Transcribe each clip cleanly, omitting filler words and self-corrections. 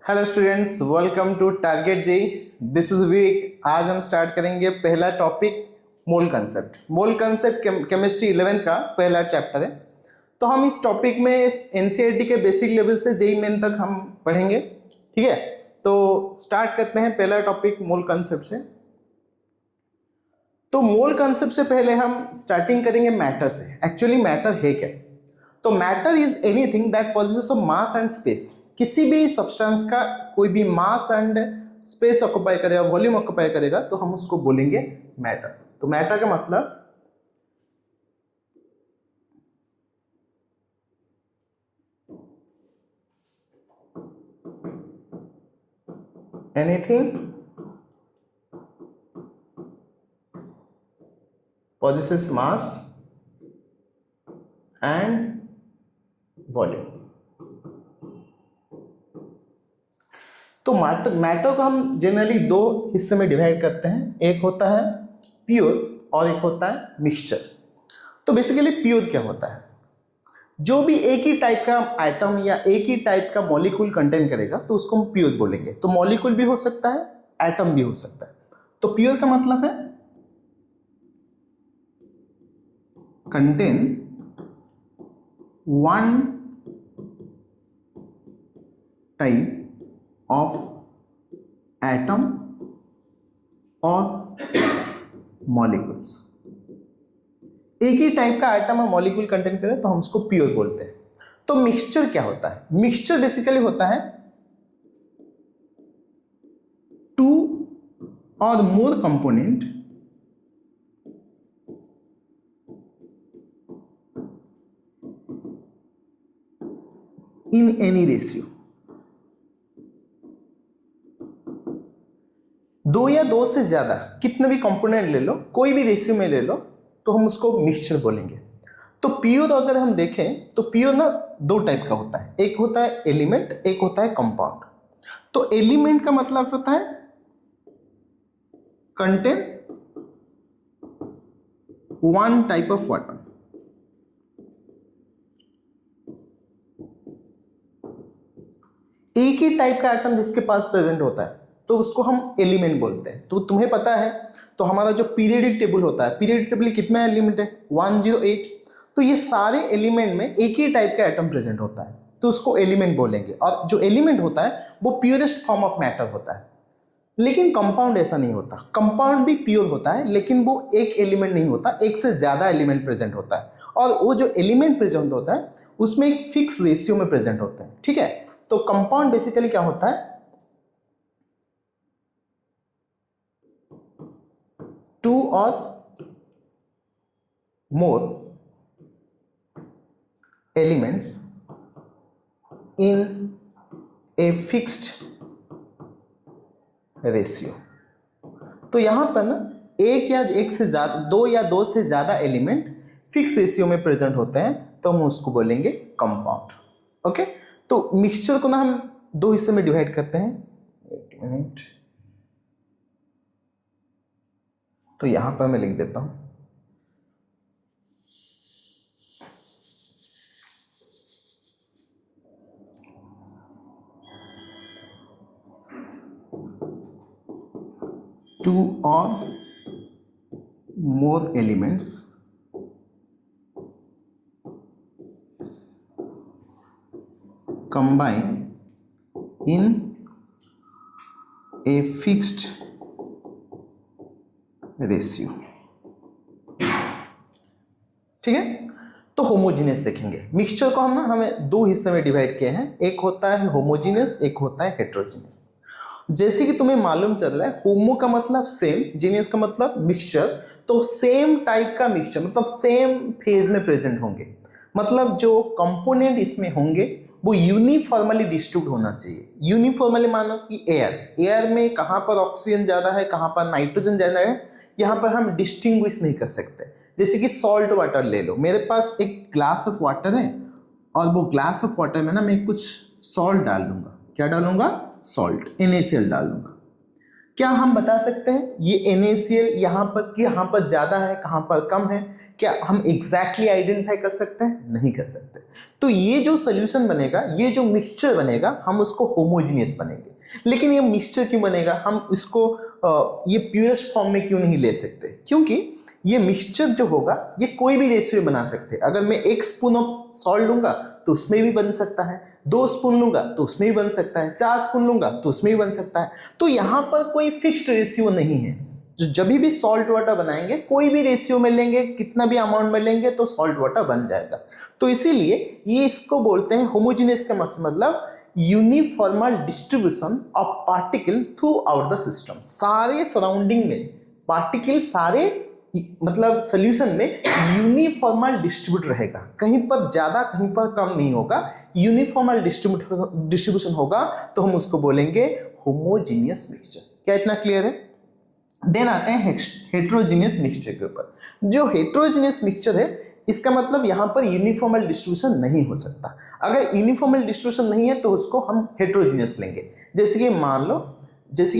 Hello students, welcome to target जी। This is week. आज हम स्टार्ट करेंगे पहला topic mole concept. Mole concept chemistry 11 का पहला चैप्टर है। तो हम इस टॉपिक में एनसीईआरटी के बेसिक लेवल से जेई मेन तक हम पढ़ेंगे। ठीक है, तो स्टार्ट करते हैं पहला टॉपिक मोल कंसेप्ट से। तो मोल कंसेप्ट से पहले हम स्टार्टिंग करेंगे मैटर से। एक्चुअली मैटर है क्या? तो matter is anything that possesses of mass and space. किसी भी सब्सटेंस का कोई भी मास एंड स्पेस ऑक्युपाई करेगा, वॉल्यूम ऑक्युपाई करेगा, तो हम उसको बोलेंगे मैटर। तो मैटर का मतलब anything possesses mass and volume। तो मैटर को हम जनरली दो हिस्से में डिवाइड करते हैं। एक होता है प्योर और एक होता है मिक्सचर। तो बेसिकली प्योर क्या होता है? जो भी एक ही टाइप का आइटम या एक ही टाइप का मॉलिक्यूल कंटेन करेगा तो उसको हम प्योर बोलेंगे। तो मॉलिक्यूल भी हो सकता है, एटम भी हो सकता है। तो प्योर का मतलब है contain one type of atom और मॉलिक्यूल्स। एक ही टाइप का आइटम और मॉलिक्यूल कंटेन करें तो हम उसको प्योर बोलते हैं। तो मिक्सचर क्या होता है? मिक्सचर बेसिकली होता है to or more component in any ratio. दो या दो से ज्यादा कितने भी कंपोनेंट ले लो, कोई भी रेशियो में ले लो, तो हम उसको मिक्सचर बोलेंगे। तो प्योर अगर हम देखें तो प्योर ना दो टाइप का होता है। एक होता है एलिमेंट, एक होता है कंपाउंड। तो एलिमेंट का मतलब होता है contain one type of atom. एक ही टाइप का एटम जिसके पास प्रेजेंट होता है तो उसको हम एलिमेंट बोलते हैं। तो तुम्हें पता है, तो हमारा जो पीरियडिक टेबल होता है, पीरियडिक टेबल कितना एलिमेंट है? 108। तो ये सारे एलिमेंट में एक ही टाइप का एटम प्रेजेंट होता है तो उसको एलिमेंट बोलेंगे। और जो एलिमेंट होता है वो प्योरेस्ट फॉर्म ऑफ मैटर होता है। लेकिन कंपाउंड ऐसा नहीं होता। कंपाउंड भी प्योर होता है लेकिन वो एक एलिमेंट नहीं होता, एक से ज्यादा एलिमेंट प्रेजेंट होता है। और वो जो एलिमेंट प्रेजेंट होता है उसमें एक फिक्स रेशियो में प्रेजेंट होते हैं। ठीक है, तो कंपाउंड बेसिकली क्या होता है? To or more elements in a fixed ratio. तो यहां पर ना एक या एक से ज्यादा, दो या दो से ज्यादा एलिमेंट फिक्स रेशियो में प्रेजेंट होते हैं तो हम उसको बोलेंगे कंपाउंड। ओके, तो मिक्सचर को ना हम दो हिस्से में डिवाइड करते हैं। एक मिनट, तो यहां पर मैं लिख देता हूं to or more elements combine in a fixed ratio। ठीक है, तो होमोजीनियस देखेंगे। मिक्सचर को हम ना हमें दो हिस्से में डिवाइड किए हैं। एक होता है होमोजीनियस, एक होता है हेट्रोजीनियस। जैसे कि तुम्हें मालूम चल रहा है, होमो का मतलब सेम, जीनियस का मतलब मिक्सचर। तो सेम टाइप का मिक्सचर मतलब सेम फेज में प्रेजेंट होंगे। मतलब जो कंपोनेंट इसमें होंगे वो यूनिफॉर्मली डिस्ट्रीब्यूट होना चाहिए। यूनिफॉर्मली मानो कि एयर में कहाँ पर ऑक्सीजन ज़्यादा है, कहाँ पर नाइट्रोजन ज़्यादा है, यहाँ पर हम डिस्टिंग्विश नहीं कर सकते। जैसे कि सॉल्ट वाटर ले लो, मेरे पास एक ग्लास ऑफ वाटर है और वो ग्लास ऑफ वाटर में ना मैं कुछ सॉल्ट डाल दूंगा। क्या डालूंगा? सॉल्ट, NaCl डाल दूंगा। क्या हम बता सकते हैं ये NaCl यहाँ पर कि यहाँ पर ज़्यादा है, कहाँ पर कम है? क्या हम एग्जैक्टली आइडेंटिफाई कर सकते हैं? नहीं कर सकते। तो ये जो सोल्यूशन बनेगा, ये जो मिक्सचर बनेगा, हम उसको होमोजीनियस बनेंगे। लेकिन ये मिक्सचर क्यों बनेगा? हम इसको ये प्योरेस्ट फॉर्म में क्यों नहीं ले सकते? क्योंकि ये मिक्सचर जो होगा ये कोई भी रेशियो में बना सकते हैं। अगर मैं 1 स्पून ऑफ सॉल्ट लूंगा तो उसमें भी बन सकता है, 2 स्पून लूंगा तो उसमें भी बन सकता है, 4 स्पून लूंगा तो उसमें भी बन सकता है। तो यहाँ पर कोई फिक्स्ड रेशियो नहीं है। जो जब भी सॉल्ट वाटर बनाएंगे, कोई भी रेशियो में लेंगे, कितना भी अमाउंट में लेंगे तो सॉल्ट वाटर बन जाएगा। तो इसीलिए ये इसको बोलते हैं होमोजेनियस का मतलब uniformal distribution of particle throughout the system. सारे सराउंडिंग में पार्टिकल सारे मतलब सोल्यूशन में यूनिफॉर्मल डिस्ट्रीब्यूट रहेगा, कहीं पर ज्यादा कहीं पर कम नहीं होगा, यूनिफॉर्मल डिस्ट्रीब्यूशन होगा, तो हम उसको बोलेंगे होमोजीनियस मिक्सचर। क्या इतना क्लियर है? देन आते हैं हेट्रोजीनियस मिक्सचर के ऊपर। जो हेट्रोजीनियस मिक्सचर है इसका मतलब यहाँ पर यूनिफॉर्मल डिस्ट्रीब्यूशन नहीं हो सकता। अगर यूनिफॉर्मल डिस्ट्रीब्यूशन नहीं है तो उसको हम हेट्रोजीनियस लेंगे। जैसे कि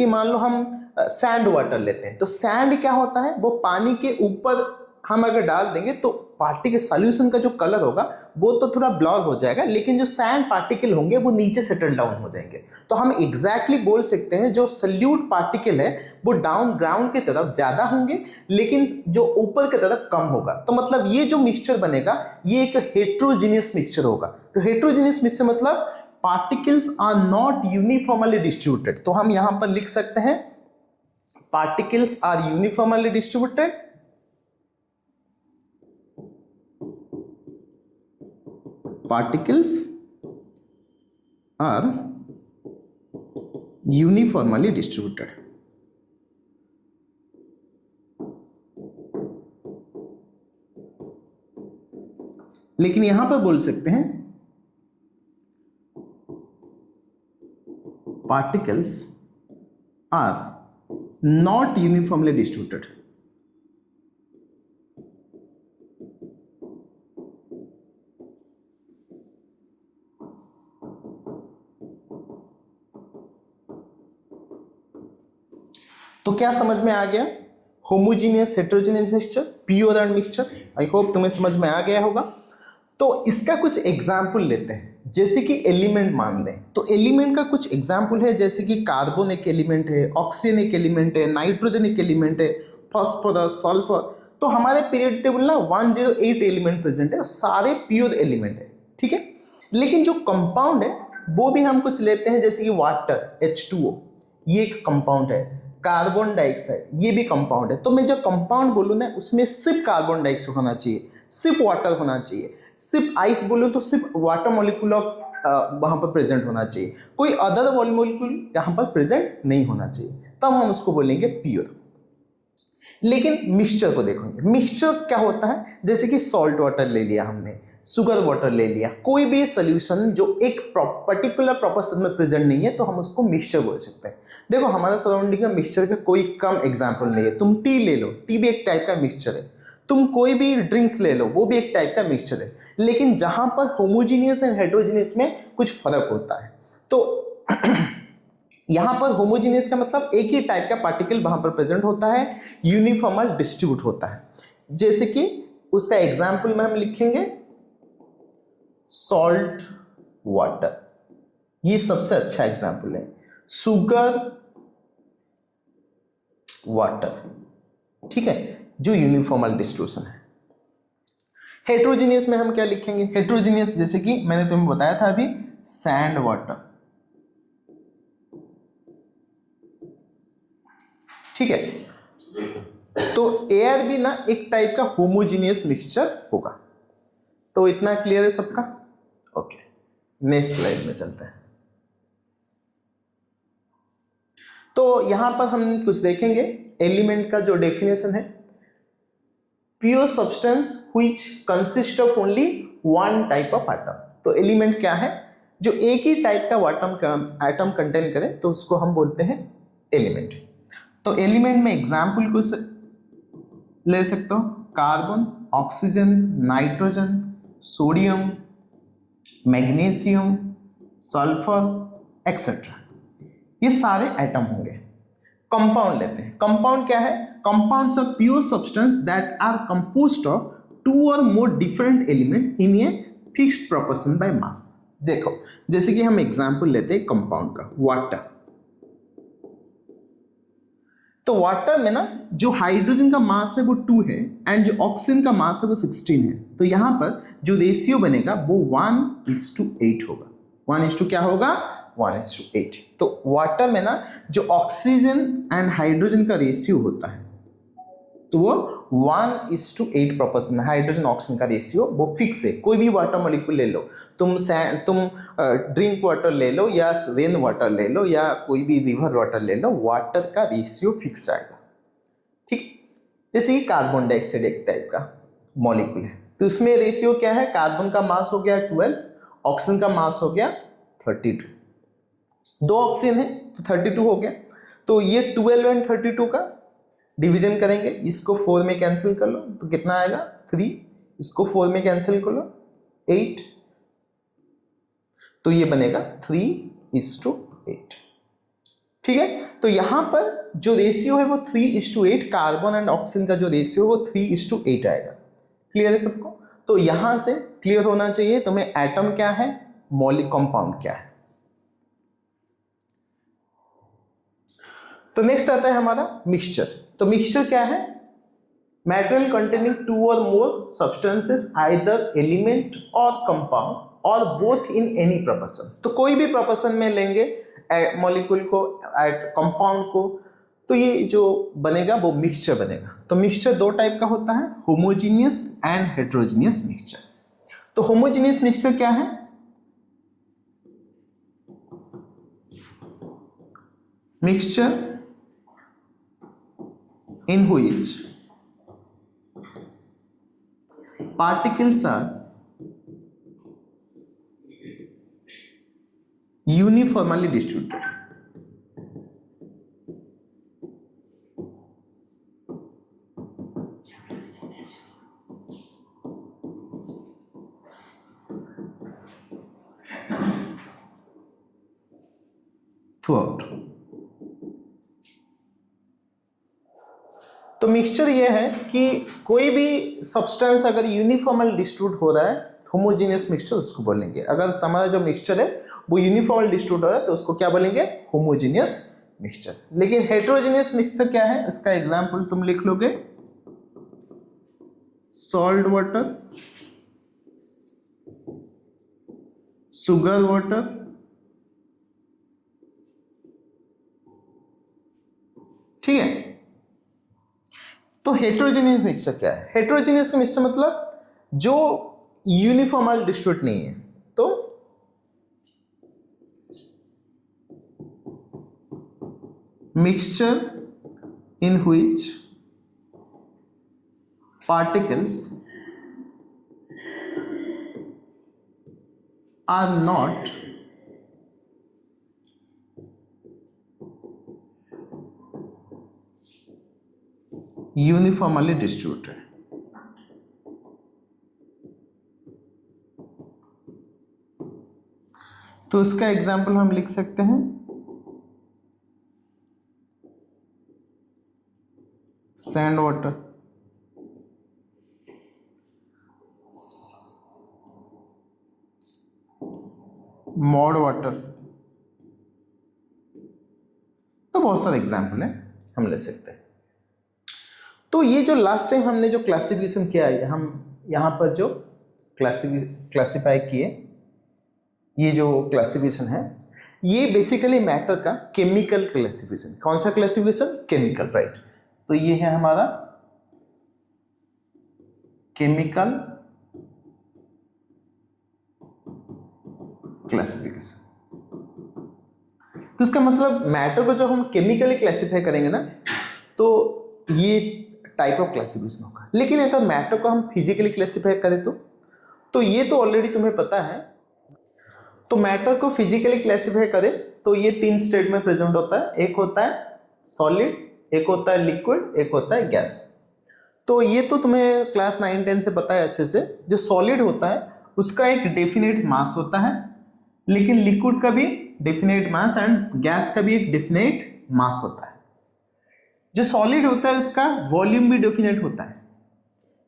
मान लो हम सैंड वाटर लेते हैं, तो सैंड क्या होता है? वो पानी के ऊपर हम अगर डाल देंगे तो पार्टिकल सॉल्यूशन का जो कलर होगा वो तो थोड़ा ब्लर हो जाएगा, लेकिन जो सैंड पार्टिकल होंगे वो नीचे सेटल डाउन हो जाएंगे। तो हम एग्जैक्टली बोल सकते हैं जो सल्यूट पार्टिकल है वो डाउन ग्राउंड की तरफ ज्यादा होंगे, लेकिन जो ऊपर की तरफ कम होगा। तो मतलब ये जो मिक्सचर बनेगा ये एक हेट्रोजीनियस मिक्सचर होगा। तो हेट्रोजीनियस मिक्सचर मतलब particles are not uniformly distributed. तो हम यहां पर लिख सकते हैं particles are uniformly distributed, particles are uniformly distributed. लेकिन यहां पर बोल सकते हैं particles are not uniformly distributed. तो क्या समझ में आ गया? Homogeneous heterogeneous mixture, pure and mixture. I hope तुम्हें समझ में आ गया होगा। तो इसका कुछ एग्जाम्पल लेते हैं। जैसे कि एलिमेंट मान लें, तो एलिमेंट का कुछ एग्जाम्पल है, जैसे कि कार्बन एक एलिमेंट है, ऑक्सीजन एक एलिमेंट है, नाइट्रोजन एक एलिमेंट है, फॉस्फोरस, सल्फर। तो हमारे पीरियड टेबल ना 108 एलिमेंट प्रेजेंट है और सारे प्योर एलिमेंट है, ठीक है। लेकिन जो कंपाउंड है वो भी हम कुछ लेते हैं, जैसे कि वाटर H2O, ये एक कंपाउंड है। कार्बन डाइऑक्साइड ये भी कंपाउंड है। तो मैं जो कंपाउंड बोलूँ ना उसमें सिर्फ कार्बन डाइऑक्साइड होना चाहिए, सिर्फ वाटर होना चाहिए। सिर्फ आइस बोलूँ तो सिर्फ वाटर मॉलिक्यूल ऑफ वहाँ पर प्रेजेंट होना चाहिए, कोई अदर मॉलिक्यूल यहाँ पर प्रेजेंट नहीं होना चाहिए, तब हम उसको बोलेंगे प्योर। लेकिन मिक्सचर को देखोगे, मिक्सचर क्या होता है? जैसे कि सॉल्ट वाटर ले लिया हमने, शुगर वाटर ले लिया, कोई भी सोल्यूशन जो एक पर्टिकुलर प्रोपोर्शन में प्रेजेंट नहीं है तो हम उसको मिक्सचर बोल सकते हैं। देखो हमारे सराउंडिंग में मिक्सचर का कोई कम एग्जाम्पल नहीं है। तुम टी ले लो, टी भी एक टाइप का मिक्सचर है। तुम कोई भी ड्रिंक्स ले लो, वो भी एक टाइप का मिक्सचर है। लेकिन जहां पर होमोजीनियस एंड हेट्रोजीनियस में कुछ फर्क होता है। तो यहां पर होमोजीनियस का मतलब एक ही टाइप का पार्टिकल वहां पर प्रेजेंट होता है, यूनिफॉर्मल डिस्ट्रीब्यूट होता है। जैसे कि उसका एग्जाम्पल में हम लिखेंगे सॉल्ट वाटर, ये सबसे अच्छा एग्जाम्पल है। शुगर वाटर, ठीक है, जो यूनिफॉर्मल डिस्ट्रीब्यूशन है। हेट्रोजीनियस में हम क्या लिखेंगे? हेट्रोजीनियस जैसे कि मैंने तुम्हें बताया था अभी, सैंड वाटर, ठीक है। तो एयर भी ना एक टाइप का होमोजीनियस मिक्सचर होगा। तो इतना क्लियर है सबका? ओके, नेक्स्ट स्लाइड में चलते हैं। तो यहां पर हम कुछ देखेंगे एलिमेंट का जो डेफिनेशन है, pure substance which consist of only one type of atom. तो एलिमेंट क्या है? जो एक ही टाइप का एटम कंटेन करे तो उसको हम बोलते हैं एलिमेंट। तो एलिमेंट में एग्जाम्पल कुछ ले सकते हो, carbon, oxygen, nitrogen, sodium, magnesium, sulphur etcetera, ये सारे एटम होंगे। कंपाउंड लेते हैं। कंपाउंड क्या है? Compounds of pure substance that are composed of two or more different element in a fixed proportion by mass. देखो जैसे कि हम एग्जांपल लेते हैं कंपाउंड का, वाटर। तो वाटर में ना जो हाइड्रोजन का मास है वो 2 है एंड जो ऑक्सीजन का मास है वो 16 है। तो यहां पर जो रेशियो बनेगा वो 1:8 होगा। 1:, क्या होगा? 1:8। तो वाटर में ना जो ऑक्सीजन एंड हाइड्रोजन का रेशियो होता है तो वो 1:8 प्रोपोर्शन है। हाइड्रोजन ऑक्सीजन का रेशियो वो फिक्स है। कोई भी वाटर मॉलिक्यूल ले लो, तुम ड्रिंक वाटर ले लो या रेन वाटर ले लो या कोई भी रिवर वाटर ले लो, वाटर का रेशियो फिक्स आएगा। ठीक, जैसे कि कार्बन डाइऑक्साइड एक टाइप का मॉलिक्यूल है, तो उसमें रेशियो क्या है? कार्बन का मास हो गया 12, ऑक्सीजन का मास हो गया 32। 2 ऑक्सीजन है तो 32 हो गया। तो ये 12 एंड 32 का डिवीजन करेंगे, इसको 4 में कैंसिल कर लो तो कितना आएगा? 3। इसको 4 में कैंसिल कर लो 8, तो ये बनेगा 3:8। ठीक है, तो यहां पर जो रेशियो है वो 3:8, कार्बन एंड ऑक्सीजन का जो रेशियो वो 3:8 आएगा। क्लियर है सबको? तो यहां से क्लियर होना चाहिए तुम्हें एटम क्या है, मॉलिक्यूल कंपाउंड क्या है। तो नेक्स्ट आता है हमारा मिक्सचर। तो मिक्सचर क्या है? मटेरियल कंटेनिंग 2 और मोर सब्सटेंसेस, आइदर एलिमेंट और कंपाउंड और बोथ इन एनी प्रोपोर्शन। तो कोई भी प्रोपोर्शन में लेंगे मॉलिक्यूल को, कंपाउंड को, तो ये जो बनेगा वो मिक्सचर बनेगा। तो मिक्सचर 2 टाइप का होता है, होमोजीनियस एंड हेटेरोजीनियस मिक्सचर। तो होमोजीनियस मिक्सचर क्या है? Mixture in which particles are uniformly distributed. Throughout. तो मिक्सचर ये है कि कोई भी सब्सटेंस अगर यूनिफॉर्मली डिस्ट्रीब्यूट हो रहा है, होमोजीनियस मिक्सचर उसको बोलेंगे। अगर हमारा जो मिक्सचर है वो यूनिफॉर्मली डिस्ट्रीब्यूट हो रहा है तो उसको क्या बोलेंगे? Homogeneous mixture. लेकिन हेटेरोजीनियस मिक्सचर क्या है? इसका एग्जांपल तुम लिख लोगे, सॉल्ट वाटर, शुगर वाटर, ठीक है। तो हेटेरोजीनियस मिक्सचर क्या है? हेटेरोजीनियस मिक्सचर मतलब जो यूनिफॉर्मली डिस्ट्रीब्यूट नहीं है। तो mixture in which particles are not uniformly distributed. तो इसका एग्जांपल हम लिख सकते हैं, सैंड वाटर, मॉड वाटर। तो बहुत सारे एग्जांपल हैं, हम ले सकते हैं। तो ये जो लास्ट टाइम हमने जो क्लासिफिकेशन किया है, हम यहाँ पर जो क्लासिफाई किए, ये जो क्लासिफिकेशन है ये बेसिकली मैटर का केमिकल क्लासिफिकेशन। कौन सा क्लासिफिकेशन? Chemical, right. तो ये है हमारा केमिकल क्लासिफिकेशन। तो इसका मतलब मैटर को जब हम केमिकली क्लासिफाई करेंगे ना तो ये टाइप ऑफ क्लासिफिकेशन होगा। लेकिन अगर मैटर को हम फिजिकली क्लासिफाई करें तो ये तो ऑलरेडी तुम्हें पता है। तो मैटर को फिजिकली क्लासिफाई करें तो ये 3 स्टेट में प्रेजेंट होता है। एक होता है सॉलिड, एक होता है लिक्विड, एक होता है गैस। तो ये तो तुम्हें क्लास 9-10 से पता है अच्छे से। जो सॉलिड होता है उसका एक डेफिनेट मास होता है, लेकिन लिक्विड का भी डेफिनेट मास एंड गैस का भी एक डेफिनेट मास होता है। जो सॉलिड होता है उसका वॉल्यूम भी डेफिनेट होता है,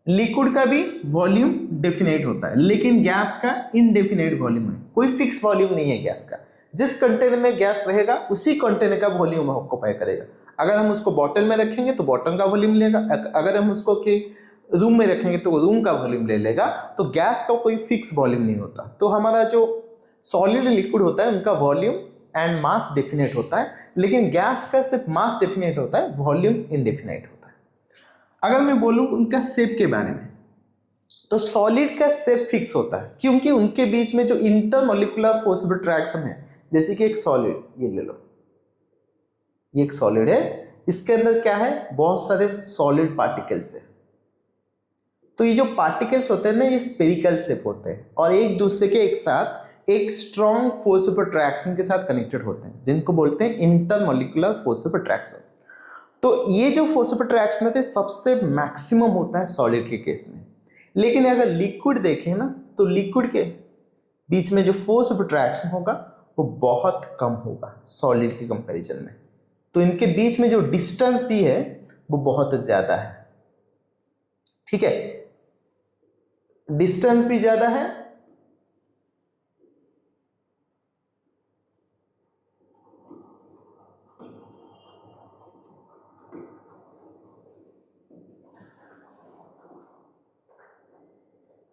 लिक्विड का भी वॉल्यूम डेफिनेट होता है, लेकिन गैस का इनडेफिनेट वॉल्यूम है, कोई फिक्स वॉल्यूम नहीं है गैस का। जिस कंटेनर में गैस रहेगा उसी कंटेनर का वॉल्यूम ऑक्यूपाई करेगा। अगर हम उसको बॉटल में रखेंगे तो बॉटल का वॉल्यूम लेगा, अगर हम उसको कि रूम में रखेंगे तो रूम का वॉल्यूम ले लेगा। तो गैस का कोई फिक्स वॉल्यूम नहीं होता। तो हमारा जो सॉलिड लिक्विड होता है उनका वॉल्यूम एंड मास डेफिनेट होता है, लेकिन गैस का सिर्फ मास डेफिनेट होता है, वॉल्यूम इनडेफिनेट होता है। अगर मैं बोलूँ उनका शेप के बारे में, तो सॉलिड का शेप फिक्स होता है क्योंकि उनके बीच में जो इंटरमोलिकुलर फोर्स ऑफ अट्रैक्शन है, जैसे कि एक सॉलिड, ये ले लो, ये एक सॉलिड है, इसके अंदर क्या है, बहुत सारे सॉलिड पार्टिकल्स है। तो ये जो पार्टिकल्स होते हैं ना, ये स्फेरिकल शेप होते हैं और एक दूसरे के एक साथ एक स्ट्रॉन्ग फोर्स ऑफ अट्रैक्शन के साथ कनेक्टेड होते हैं, जिनको बोलते हैं इंटरमोलिकुलर फोर्स ऑफ अट्रैक्शन। तो ये जो फोर्स ऑफ अट्रैक्शन होते हैं सबसे मैक्सिमम होता है सॉलिड के केस में। लेकिन अगर लिक्विड देखें ना, तो लिक्विड के बीच में जो फोर्स ऑफ अट्रैक्शन होगा वो बहुत कम होगा सॉलिड के कंपैरिजन में। तो इनके बीच में जो डिस्टेंस भी है वो बहुत ज्यादा है, ठीक है, डिस्टेंस भी ज्यादा है।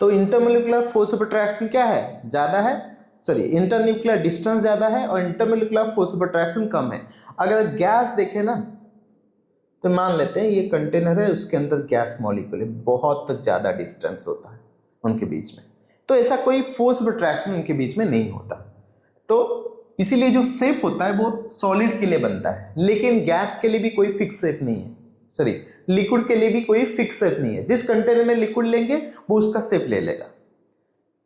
तो इंटरमोलिकुलर फोर्स ऑफ अट्रैक्शन क्या है, ज्यादा है, सॉरी इंटरन्यूक्लियर डिस्टेंस ज्यादा है और इंटरमोलिकुलर फोर्स ऑफ अट्रैक्शन कम है। अगर गैस देखें ना, तो मान लेते हैं ये कंटेनर है, उसके अंदर गैस मॉलिक्यूल है, बहुत ज्यादा डिस्टेंस होता है उनके बीच में, तो ऐसा कोई फोर्स ऑफ अट्रैक्शन उनके बीच में नहीं होता। तो इसीलिए जो शेप होता है वो सॉलिड के लिए बनता है, लेकिन गैस के लिए भी कोई फिक्स शेप नहीं है, सॉरी लिक्विड के लिए भी कोई फिक्स शेप नहीं है। जिस कंटेनर में लिक्विड लेंगे वो उसका शेप ले लेगा।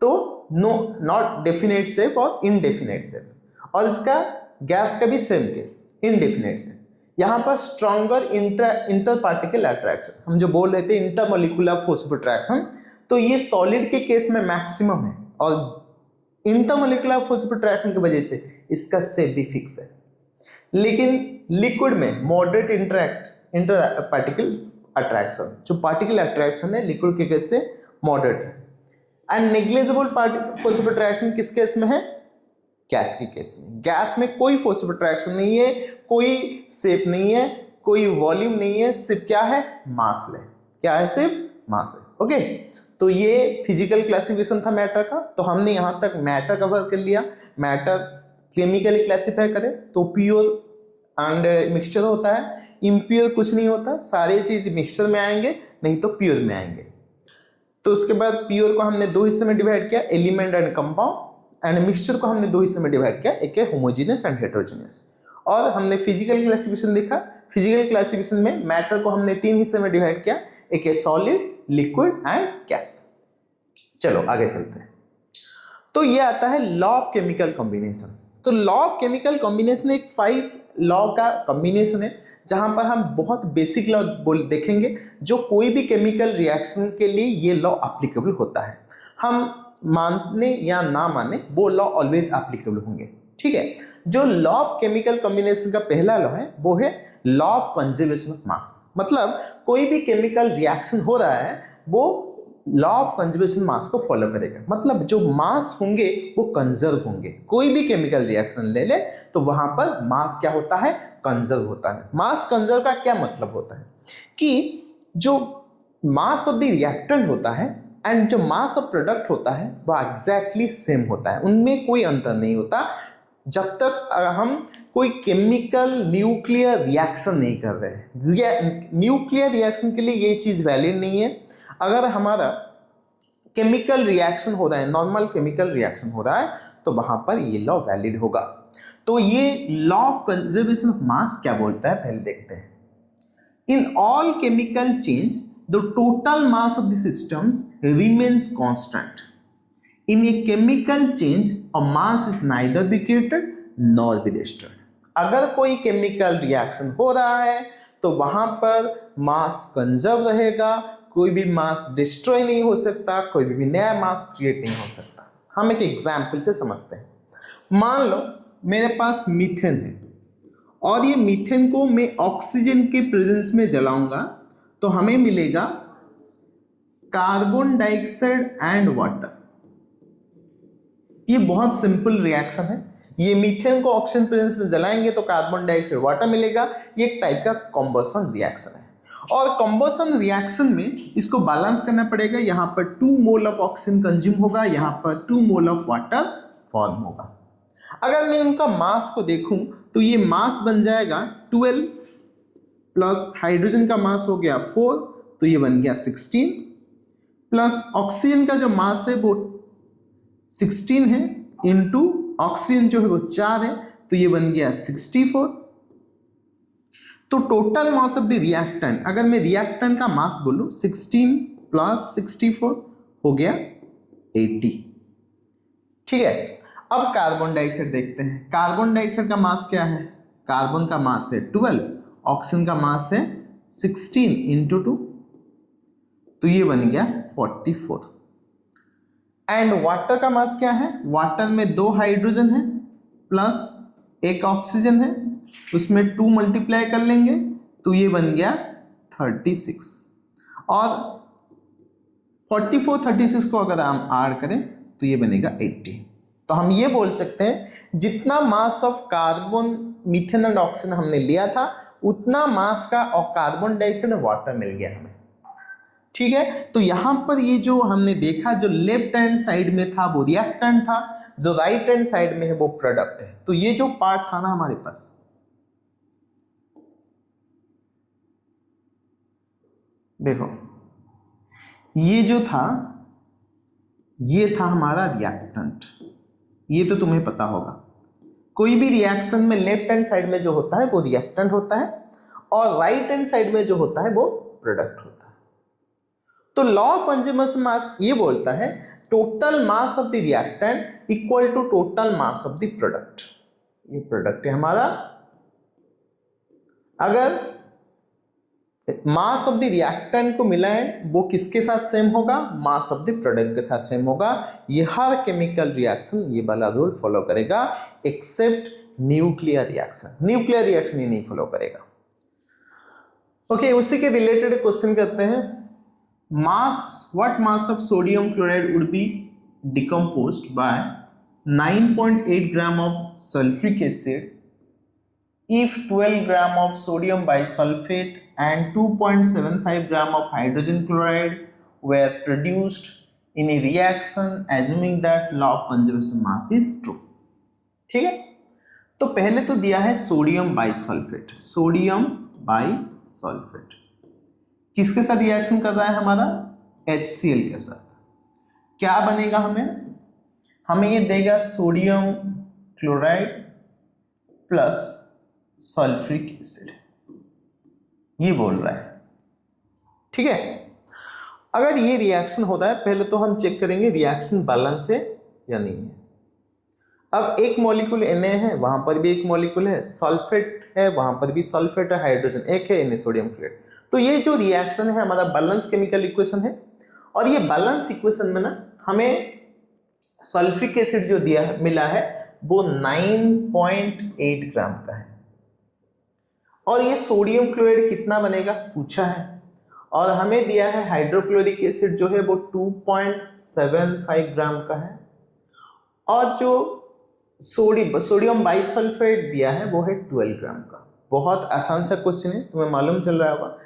तो नो, नॉट डेफिनेट शेप और इनडेफिनेट शेप। और इसका गैस का भी सेम केस, इनडेफिनेट शेप। यहाँ पर स्ट्रॉन्गर इंटर पार्टिकल अट्रैक्शन, हम जो बोल रहे थे इंटरमोलिकुलर फोर्स ऑफ अट्रैक्शन, तो ये सॉलिड के केस में मैक्सिमम है और इंटरमोलिकुलर फोर्स ऑफ अट्रैक्शन की वजह से इसका शेप भी फिक्स है। लेकिन लिक्विड में मॉडरेट इंटर पार्टिकल अट्रैक्शन, जो पार्टिकल अट्रैक्शन है लिक्विड के केस से मॉडरेट है। And negligible force of attraction किस केस में है, गैस के केस में। गैस में कोई फोर्स ऑफ अट्रैक्शन नहीं है, कोई शेप नहीं है, कोई वॉल्यूम नहीं है, सिर्फ क्या है, मास है। क्या है, सिर्फ मास है। ओके, तो ये फिजिकल क्लासिफिकेशन था मैटर का। तो हमने यहाँ तक मैटर कवर कर लिया। मैटर केमिकली क्लासीफाई करें तो प्योर एंड मिक्सचर होता है, इम्प्योर कुछ नहीं होता, सारे चीज मिक्सचर में आएंगे, नहीं तो प्योर में आएंगे। तो उसके बाद प्योर को हमने दो हिस्से में डिवाइड किया, element and compound, and mixture को हमने दो हिस्से में डिवाइड किया, एक है होमोजेनियस एंड हेटेरोजेनियस। और हमने फिजिकल क्लासिफिकेशन देखा। फिजिकल क्लासिफिकेशन में मैटर को हमने तीन हिस्से में डिवाइड किया, एक है सॉलिड, लिक्विड एंड गैस। चलो आगे चलते हैं। तो ये आता है लॉ ऑफ केमिकल कॉम्बिनेशन। तो लॉ ऑफ केमिकल कॉम्बिनेशन एक 5 लॉ का कॉम्बिनेशन है, जहां पर हम बहुत बेसिक लॉ देखेंगे, जो कोई भी केमिकल रिएक्शन के लिए ये लॉ एप्लीकेबल होता है। हम माने या ना माने वो लॉ ऑलवेज एप्लीकेबल होंगे, ठीक है। जो लॉ ऑफ केमिकल कॉम्बिनेशन का पहला लॉ है वो है law of conservation of mass. मतलब कोई भी केमिकल रिएक्शन हो रहा है वो लॉ ऑफ कंजर्वेशन मास को फॉलो करेगा। मतलब जो मास होंगे वो कंजर्व होंगे। कोई भी केमिकल रिएक्शन ले ले तो वहां पर मास क्या होता है, कंजर्व होता है। मास कंजर्व का क्या मतलब होता है कि जो मास ऑफ द रिएक्टेंट होता है एंड जो मास ऑफ प्रोडक्ट होता है वह एग्जैक्टली सेम होता है, उनमें कोई अंतर नहीं होता जब तक हम कोई केमिकल न्यूक्लियर रिएक्शन नहीं कर रहे हैं। न्यूक्लियर रिएक्शन के लिए ये चीज वैलिड नहीं है। अगर हमारा केमिकल रिएक्शन हो रहा है, नॉर्मल केमिकल रिएक्शन हो रहा है, तो वहां पर ये लॉ वैलिड होगा। तो ये law of conservation of mass क्या बोलता है, पहले देखते हैं। In all chemical change the total mass of the systems remains constant. In a chemical change a mass is neither be created nor be destroyed. अगर कोई केमिकल रिएक्शन हो रहा है तो वहां पर मास कंजर्व रहेगा, कोई भी मास डिस्ट्रॉय नहीं हो सकता, कोई भी नया मास क्रिएट नहीं हो सकता। हम एक एग्जाम्पल से समझते हैं। मान लो मेरे पास मीथेन है और ये मीथेन को मैं ऑक्सीजन के प्रेजेंस में जलाऊंगा तो हमें मिलेगा कार्बन डाइऑक्साइड एंड वाटर, ये बहुत सिंपल रिएक्शन है। ये मीथेन को ऑक्सीजन प्रेजेंस में जलाएंगे तो कार्बन डाइऑक्साइड वाटर मिलेगा। ये एक टाइप का कॉम्बसन रिएक्शन है। और कॉम्बसन रिएक्शन में इसको बैलेंस करना पड़ेगा। यहाँ पर 2 मोल ऑफ ऑक्सीजन कंज्यूम होगा, यहाँ पर 2 मोल ऑफ वाटर फॉर्म होगा। अगर मैं उनका मास को देखूं तो ये मास बन जाएगा 12 प्लस हाइड्रोजन का मास हो गया 4, तो ये बन गया 16, प्लस ऑक्सीजन का जो मास है वो 16 है, इंटू ऑक्सीजन जो है वो 4 है, तो ये बन गया 64। तो total mass of the reactant, अगर मैं रिएक्टेंट का मास बोलूं 16 प्लस 64 हो गया 80। ठीक है, अब कार्बन डाइऑक्साइड देखते हैं। कार्बन डाइऑक्साइड का मास क्या है? कार्बन का मास है 12, ऑक्सीजन का मास है 16 इंटू 2, तो ये बन गया 44। एंड वाटर का मास क्या है? वाटर में 2 हाइड्रोजन है प्लस 1 ऑक्सीजन है, उसमें 2 मल्टीप्लाई कर लेंगे तो ये बन गया 36। और 44 36 को अगर हम ऐड करें तो ये बनेगा 80। तो हम ये बोल सकते हैं जितना mass of carbon, methane and oxygen हमने लिया था उतना मास का और कार्बन डाइऑक्साइड और वाटर मिल गया हमें। ठीक है, तो यहां पर ये जो हमने देखा, जो लेफ्ट हैंड साइड में था वो रिएक्टेंट था, जो राइट हैंड साइड में है वो प्रोडक्ट है। तो ये जो पार्ट था ना हमारे पास, देखो ये जो था ये था हमारा रिएक्टेंट। ये तो तुम्हें पता होगा, कोई भी रिएक्शन में लेफ्ट हैंड साइड में जो होता है वो रिएक्टेंट होता है और राइट हैंड साइड में जो होता है वो प्रोडक्ट होता है। तो लॉ ऑफ कंजम्पशन मास ये बोलता है total mass of the reactant equal to total mass of the product. ये प्रोडक्ट है हमारा। अगर मास ऑफ द रिएक्टेंट को मिलाएं वो किसके साथ सेम होगा? मास ऑफ द प्रोडक्ट के साथ सेम होगा। ये हर केमिकल रिएक्शन ये वाला रूल फॉलो करेगा except nuclear reaction. Nuclear reaction ये नहीं फॉलो करेगा। ओके, उसी के रिलेटेड क्वेश्चन करते हैं। Mass, what mass of sodium chloride would be decomposed by 9.8 gram of sulphuric acid if 12 gram of sodium bisulfate and 2.75 gram of hydrogen chloride were produced in a reaction assuming that law of conservation mass is true। ठीक है, तो पहले तो दिया है sodium bisulphate. Sodium bisulphate किसके साथ reaction कर रहा है? हमारा HCl के साथ। क्या बनेगा? हमें ये देगा sodium chloride plus sulphuric acid, ये बोल रहा है। ठीक है, अगर ये रिएक्शन होता है पहले तो हम चेक करेंगे रिएक्शन बैलेंस है या नहीं है। अब एक मॉलिक्यूल Na है, वहां पर भी एक मॉलिक्यूल है, सल्फेट है, वहां पर भी सल्फेट है, हाइड्रोजन एक है, Na सोडियम क्लोराइड। तो ये जो रिएक्शन है हमारा बैलेंस केमिकल इक्वेशन है। और ये बैलेंस इक्वेशन में ना हमें सल्फ्यूरिक एसिड जो दिया है, मिला है वो 9.8 ग्राम का है और ये सोडियम क्लोराइड कितना बनेगा पूछा है। और हमें दिया है हाइड्रोक्लोरिक एसिड जो है वो 2.75 ग्राम का है और जो सोडियम बाइसल्फेट दिया है वो है 12 ग्राम का। बहुत आसान सा क्वेश्चन है, तुम्हें मालूम चल रहा होगा।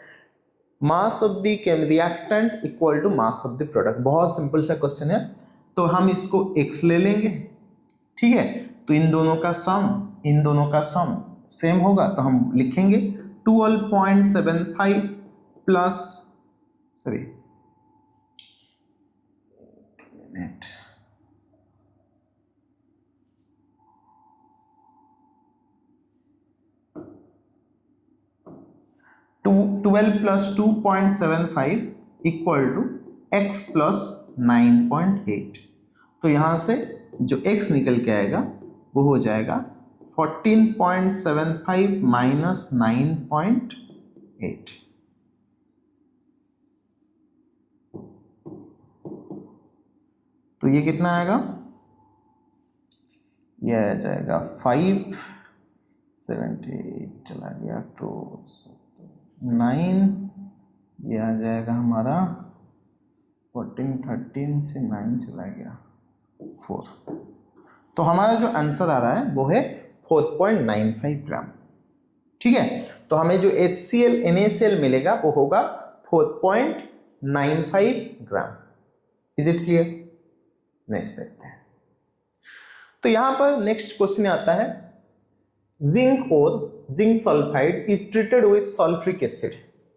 Mass of the reactant equal to mass of the product, बहुत सिंपल सा क्वेश्चन है। तो हम इसको x ले लेंगे। ठीक है, तो इन दोनों का सम सेम होगा तो हम लिखेंगे 12.75 plus 12 plus 2.75 equal to x plus 9.8। तो यहां से जो x निकल के आएगा वो हो जाएगा 14.75 माइनस 9.8। तो ये कितना आएगा? ये आ जाएगा 578 चला गया तो 9, ये आ जाएगा हमारा 14 13 से 9 चला गया 4, तो हमारा जो आंसर आ रहा है वो है 4.95 ग्राम। ठीक है, तो हमें जो HCl NaCl मिलेगा वो होगा 4.95 gram. Is it clear? Next देखते हैं। तो यहां पर नेक्स्ट क्वेश्चन आता है, जिंक और zinc sulphide is treated with sulphuric acid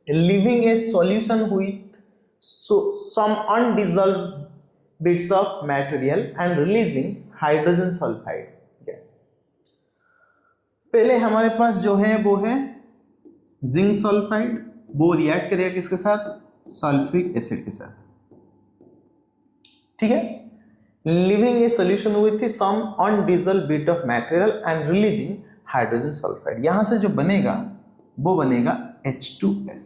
leaving a solution with some undissolved bits of material and releasing hydrogen sulfide gas। पहले हमारे पास जो है वो है जिंक सल्फाइड, वो रिएक्ट करेगा किसके साथ? सल्फ्रिक एसिड के साथ। ठीक है, leaving a solution with some undissolved bit of material and releasing hydrogen sulphide. यहां से जो बनेगा वो बनेगा H2S,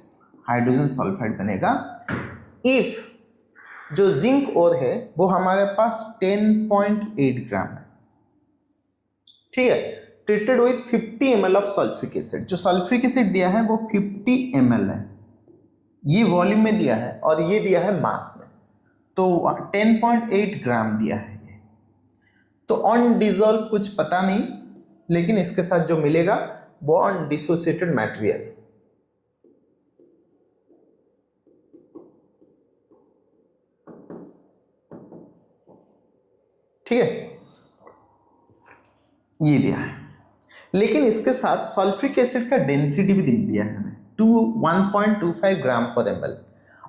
हाइड्रोजन सल्फाइड बनेगा। इफ जो जिंक ओर है वो हमारे पास 10.8 ग्राम है। ठीक है, treated with 50 ml of sulphuric acid. जो सल्फ्रिक एसिड दिया है वो 50 ml है, ये वॉल्यूम में दिया है और ये दिया है मास में, तो 10.8 ग्राम दिया है ये। तो अनडिसॉल्व कुछ पता नहीं, लेकिन इसके साथ जो मिलेगा वो अनडिसोसिएटेड मटेरियल। ठीक है, ये दिया है, लेकिन इसके साथ सल्फ्रिक एसिड का डेंसिटी भी दिया है हमें 1.25 ग्राम पर ml।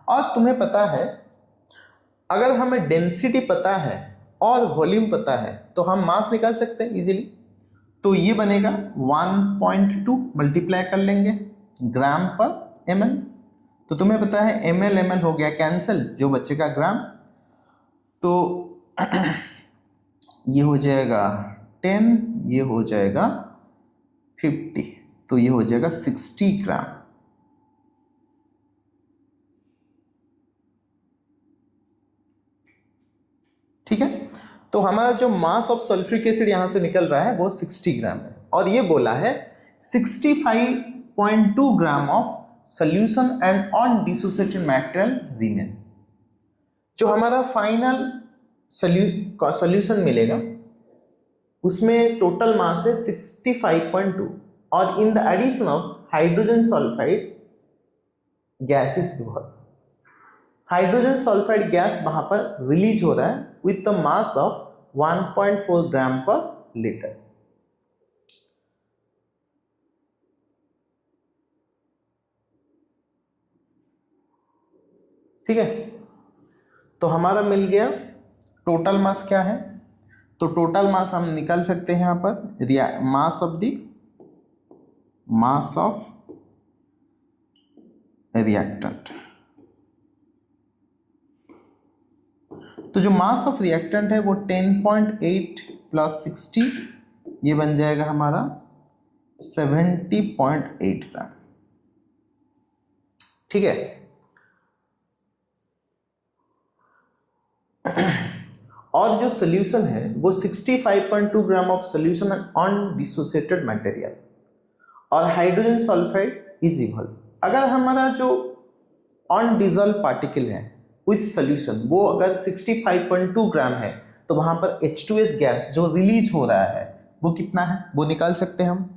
और तुम्हें पता है, अगर हमें डेंसिटी पता है और वॉल्यूम पता है तो हम मास निकाल सकते हैं इजीली। तो ये बनेगा 1.2 मल्टीप्लाई कर लेंगे ग्राम पर ml, तो तुम्हें पता है ml हो गया कैंसिल, जो बचेगा ग्राम। तो ये हो जाएगा 10, ये हो जाएगा 50, तो ये हो जाएगा 60 ग्राम। ठीक है, तो हमारा जो मास ऑफ सल्फ्रिक एसिड यहां से निकल रहा है वो 60 ग्राम है, और ये बोला है 65.2 gram of solution and undissociated material remain. जो हमारा फाइनल सॉल्यूशन मिलेगा उसमें टोटल मास है 65.2, और in the addition of hydrogen sulphide gases बहुत, हाइड्रोजन सल्फाइड गैस वहां पर रिलीज हो रहा है with the mass of 1.4 gram per litre. ठीक है, तो हमारा मिल गया टोटल मास क्या है। तो टोटल मास हम निकाल सकते हैं यहां पर, मास ऑफ रिएक्टेंट। तो जो मास ऑफ रिएक्टेंट है वो 10.8 प्लस 60, ये बन जाएगा हमारा 70.8 ग्राम। ठीक है, और जो सोल्यूशन है वो 65.2 gram of solution undissociated material, और हाइड्रोजन सल्फाइड इज इक्वल, अगर हमारा जो अनडिसॉल्व पार्टिकल है विथ सोल्यूशन वो अगर 65.2 ग्राम है, तो वहां पर H2S गैस जो रिलीज हो रहा है वो कितना है, वो निकाल सकते हैं हम।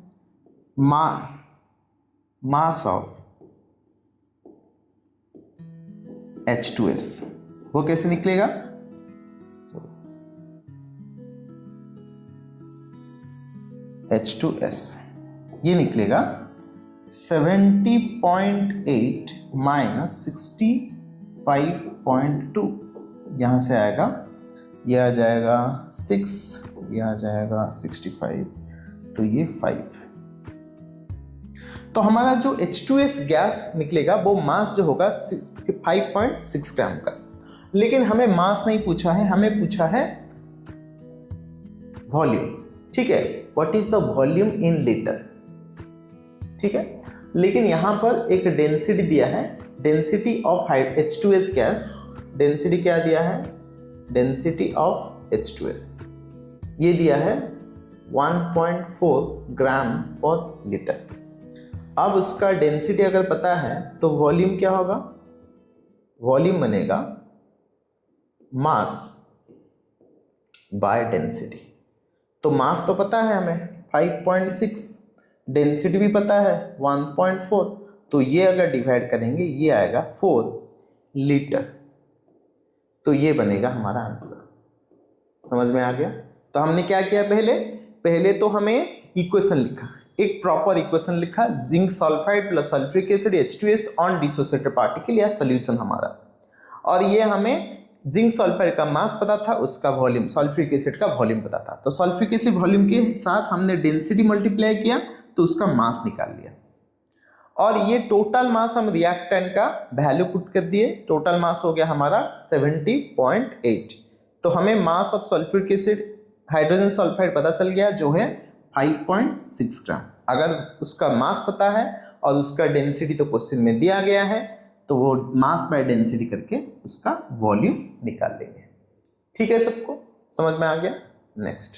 मास ऑफ H2S वो कैसे निकलेगा, H2S ये निकलेगा 70.8 माइनस 65.2, यहाँ से आएगा, ये आ जाएगा 6, ये आ जाएगा 65, तो ये 5। तो हमारा जो H2S गैस निकलेगा वो मास जो होगा 5.6 ग्राम का, लेकिन हमें मास नहीं पूछा है, हमें पूछा है वॉल्यूम। ठीक है, what is the volume in litre. ठीक है, लेकिन यहां पर एक डेंसिटी दिया है, density of H2S gas, density क्या दिया है, डेंसिटी ऑफ H2S ये दिया है 1.4 ग्राम पर लीटर। अब उसका डेंसिटी अगर पता है तो वॉल्यूम क्या होगा, वॉल्यूम बनेगा मास बाय डेंसिटी। तो मास तो पता है हमें 5.6, डेंसिटी भी पता है 1.4, तो ये अगर डिवाइड करेंगे ये आएगा 4 लीटर। तो ये बनेगा हमारा आंसर। समझ में आ गया? तो हमने क्या किया, पहले तो हमें इक्वेशन लिखा, एक प्रॉपर इक्वेशन लिखा, zinc sulphide plus sulphuric acid H2S on dissociated particle, या सोल्यूशन हमारा। और ये हमें जिंक सल्फाइड का मास पता था, उसका वॉल्यूम, सल्फ्यूरिक एसिड का वॉल्यूम पता था। तो सल्फ्यूरिक एसिड वॉल्यूम के साथ हमने डेंसिटी मल्टीप्लाई किया तो उसका मास निकाल लिया। और ये टोटल मास हम रिएक्टेंट का वैल्यू पुट कर दिए, टोटल मास हो गया हमारा 70.8। तो हमें mass of sulphuric acid hydrogen sulphide पता चल गया जो है 5.6 ग्राम। अगर उसका मास पता है और उसका डेंसिटी तो क्वेश्चन में दिया गया है, तो वो मास बाय डेंसिटी करके उसका वॉल्यूम निकाल लेंगे। ठीक है, सबको समझ में आ गया? नेक्स्ट